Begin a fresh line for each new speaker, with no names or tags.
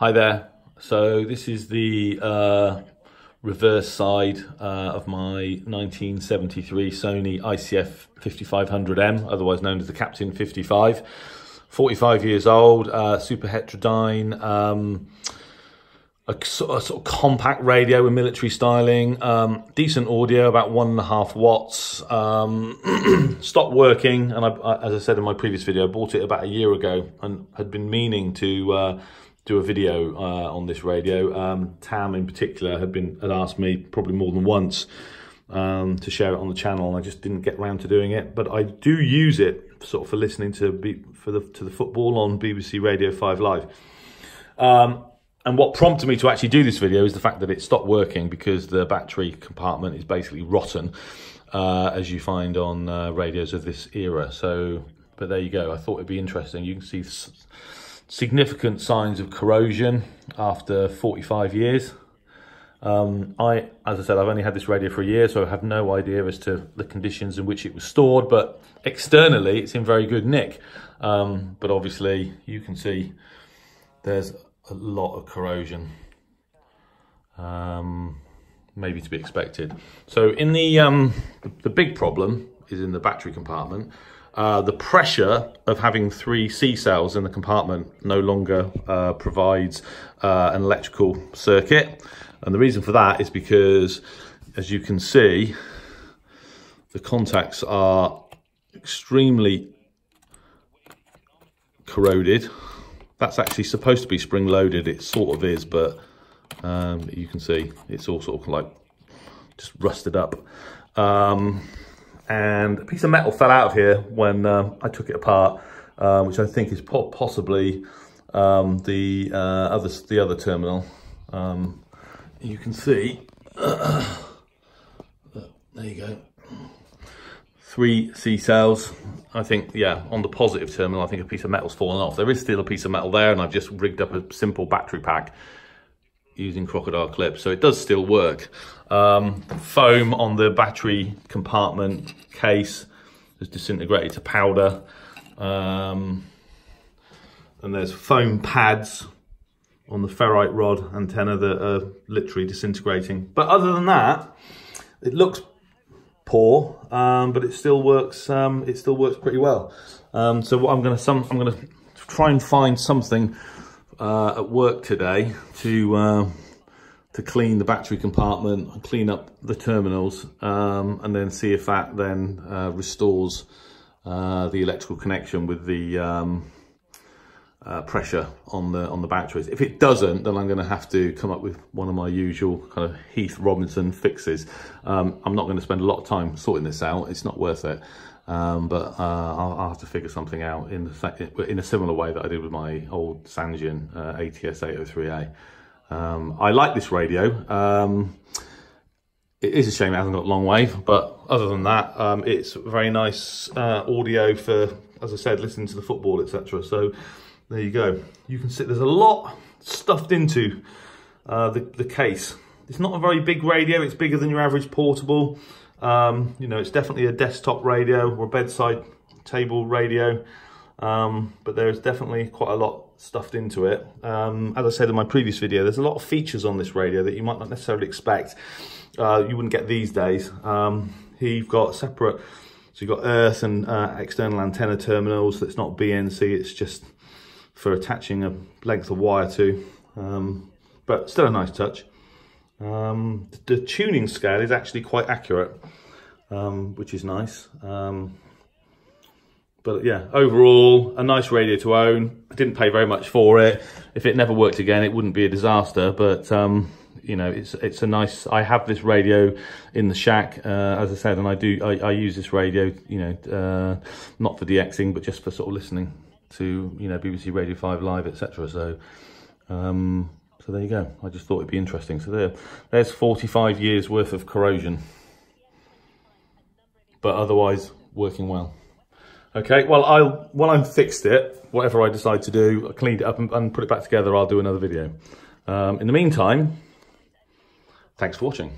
Hi there. So this is the reverse side of my 1973 Sony ICF 5500M, otherwise known as the Captain 55. 45 years old, super heterodyne, a sort of compact radio with military styling, decent audio, about 1.5 watts. Stopped working, and as I said in my previous video, I bought it about a year ago and had been meaning to do a video on this radio. Tam in particular had asked me probably more than once to share it on the channel, and I just didn't get around to doing it. But I do use it sort of for listening to the football on BBC Radio 5 Live. And what prompted me to actually do this video is the fact that it stopped working because the battery compartment is basically rotten, as you find on radios of this era. So, but there you go. I thought it'd be interesting. You can see significant signs of corrosion after 45 years. As I said, I've only had this radio for a year, so I have no idea as to the conditions in which it was stored, but externally it's in very good nick. But obviously you can see there's a lot of corrosion, maybe to be expected. So in the big problem is in the battery compartment. The pressure of having 3 C cells in the compartment no longer provides an electrical circuit. And the reason for that is because, as you can see, the contacts are extremely corroded. That's actually supposed to be spring loaded. It sort of is, but you can see it's all sort of like just rusted up. And a piece of metal fell out of here when I took it apart, which I think is possibly the other terminal. You can see, there you go, 3 C cells. I think, yeah, on the positive terminal, I think a piece of metal's fallen off. There is still a piece of metal there, and I've just rigged up a simple battery pack using crocodile clips, so it does still work. Foam on the battery compartment case has disintegrated to powder, and there's foam pads on the ferrite rod antenna that are literally disintegrating. But other than that, it looks poor, but it still works. It still works pretty well. So what I'm going to try and find something at work today to clean the battery compartment and clean up the terminals, and then see if that then restores the electrical connection with the pressure on the batteries. If it doesn't, then I'm going to have to come up with one of my usual kind of Heath Robinson fixes. I'm not going to spend a lot of time sorting this out. It's not worth it. But I'll have to figure something out in a similar way that I did with my old Sangean ATS 803A. I like this radio. It is a shame it hasn't got long wave, but other than that, it's very nice audio for, as I said, listening to the football, etc. So there you go. You can see there's a lot stuffed into the case. It's not a very big radio. It's bigger than your average portable. You know, it's definitely a desktop radio or a bedside table radio, but there's definitely quite a lot stuffed into it. As I said in my previous video, there's a lot of features on this radio that you might not necessarily expect. You wouldn't get these days. You've got separate, so you've got earth and external antenna terminals. That's not BNC, it's just for attaching a length of wire to, but still a nice touch. The tuning scale is actually quite accurate, which is nice. But yeah, overall, a nice radio to own. I didn't pay very much for it. If it never worked again, it wouldn't be a disaster. But you know, it's a nice. I have this radio in the shack, as I said, and I use this radio, you know, not for DXing, but just for sort of listening to, you know, BBC Radio 5 Live, etc. So so there you go. I just thought it'd be interesting. So there's 45 years worth of corrosion, but otherwise working well. Okay, well, when I've fixed it, whatever I decide to do, I cleaned it up and put it back together, I'll do another video. In the meantime, thanks for watching.